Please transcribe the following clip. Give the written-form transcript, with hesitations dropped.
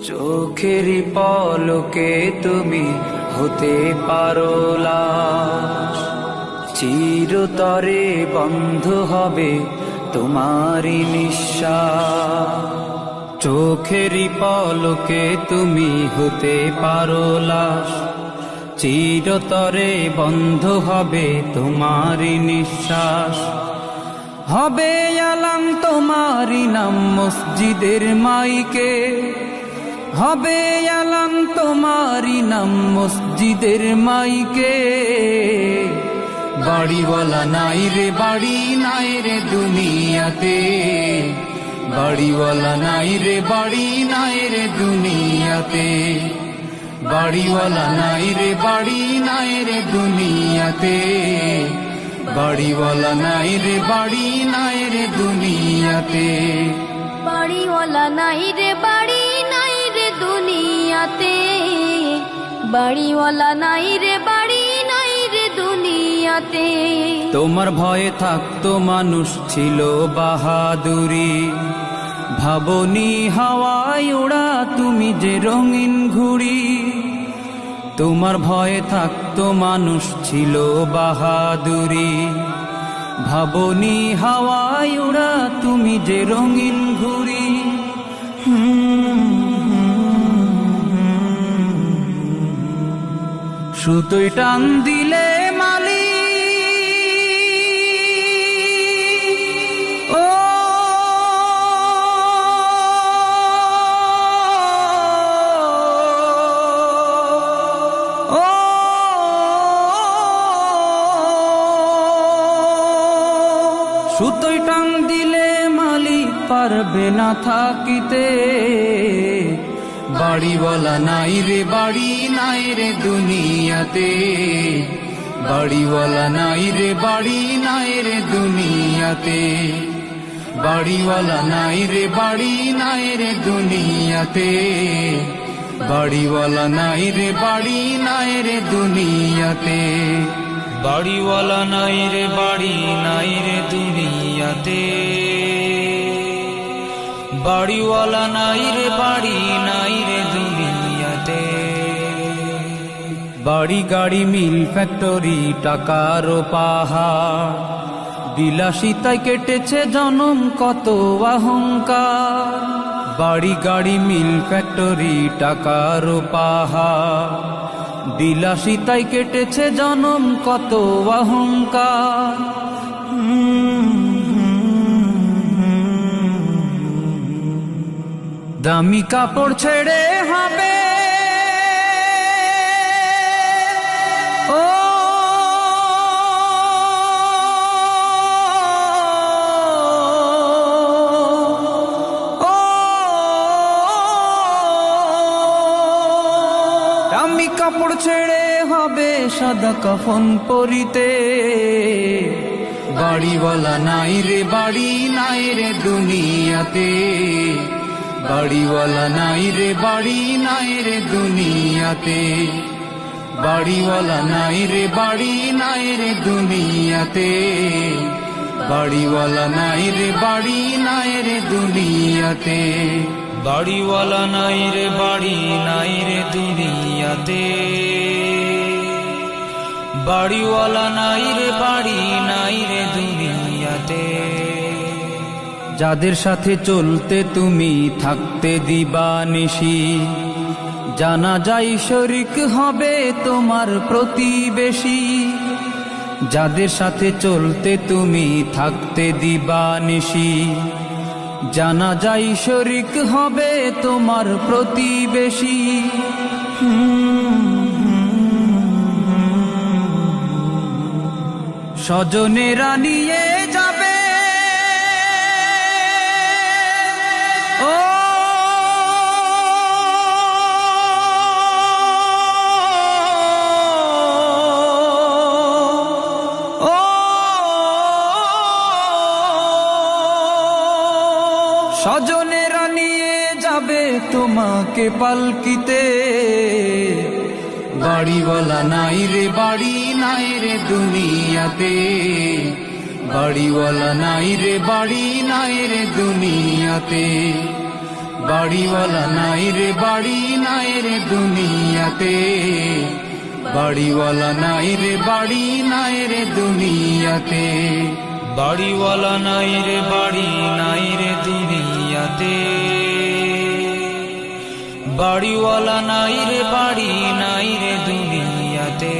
চোখেরই পলকে তুমি হতে পারো লাশ, চিরতরে বন্ধ হবে তোমারই নিঃশ্বাস। চোখেরই পলকে তুমি হতে পারো লাশ, চিরতরে বন্ধ হবে তোমারই নিঃশ্বাস। হবে আলাম তোমারই নাম মসজিদের মাইকে, হবে আলাম তোমারই নাম মসজিদের মাইকে। বাড়িওয়ালা নাই রে বাড়ি নাই রে দুনিয়াতে, বাড়িওয়ালা নাই রে বাড়ি নাই রে দুনিয়াতে। বাড়িওয়ালা নাই রে বাড়ি নাই রে দুনিয়াতে, বাড়িওয়ালা নাই রে বাড়ি নাই রে দুনিয়াতে। বাড়িওয়ালা নাই রে বাড়ি নাই রে দুনিয়াতে, বাড়িওয়ালা নাই রে বাড়ি নাই রে দুনিয়াতে। তোমার ভয়ে থাকতো মানুষ ছিল বাহাদুরি, ভাবনি হাওয়ায় ওড়া তুমি যে রঙিন ঘুড়ি। তোমার ভয়ে থাকতো মানুষ ছিল বাহাদুরি, ভাবনি হাওয়ায় ওড়া তুমি যে রঙিন ঘুড়ি। সুতোয় টান দিলে মালি ও সুতোয় টান দিলে মালিক পারবে না থাকিতে। বাড়িওয়ালা নাই রে বাড়ি নাই রে দুনিয়াতে, বাড়িওয়ালা নাই রে বাড়ি নাই রে দুনিয়াতে। বাড়িওয়ালা নাই রে বাড়ি নাই রে দুনিয়াতে, বাড়িওয়ালা নাই রে বাড়ি নাই রে দুনিয়াতে। বাড়িওয়ালা নাই রে বাড়ি নাই রে দুনিয়াতে, বাড়িওয়ালা নাই রে বাড়ি নাই রে দুনিয়াতে। বাড়ি গাড়ি মিল ফ্যাক্টরি টাকার পাহাড়, বিলাসিতায় কেটেছে জনম কত অহংকার। বাড়ি গাড়ি মিল ফ্যাক্টরি টাকার পাহাড়, বিলাসিতায় কেটেছে জনম কত অহংকার। দামি কাপড় ছেড়ে হবে ও দামি কাপড় ছেড়ে হবে সাদা কাফন পরিতে। বাড়িওয়ালা নাই রে বাড়ি নাই রে দুনিয়াতে, বাড়িওয়ালা নাই রে বাড়ি নাই রে দুনিয়াতে। বাড়িওয়ালা নাই রে বাড়ি নাই রে দুনিয়াতে, বাড়িওয়ালা নাই রে বাড়ি নাই রে দুনিয়াতে। বাড়িওয়ালা নাই রে বাড়ি নাই রে দুনিয়াতে, বাড়িওয়ালা নাই রে বাড়ি নাই রে দুনিয়াতে। যাদের সাথে চলতে তুমি থাকতে দিবানিশি, জানা যায় শরিক হবে তোমার প্রতিবেশী। যাদের সাথে চলতে তুমি থাকতে দিবানিশি, জানা যায় শরিক হবে তোমার প্রতিবেশী। স্বজনেরা নিয়ে যাবে ও স্বজনেরা নিয়ে যাবে তোমাকে পালকিতে। বাড়িওয়ালা নাই রে বাড়ি নাই রে দুনিয়াতে, বাড়িওয়ালা নাই রে বাড়ি নাই রে দুনিয়াতে। বাড়িওয়ালা নাই রে বাড়ি নাই রে দুনিয়াতে, বাড়িওয়ালা নাই রে বাড়ি নাই রে দুনিয়াতে, বাড়িওয়ালা নাই রে বাড়ি নাই রে দুনিয়াতে, বাড়িওয়ালা নাই রে বাড়ি নাই রে দুনিয়াতে।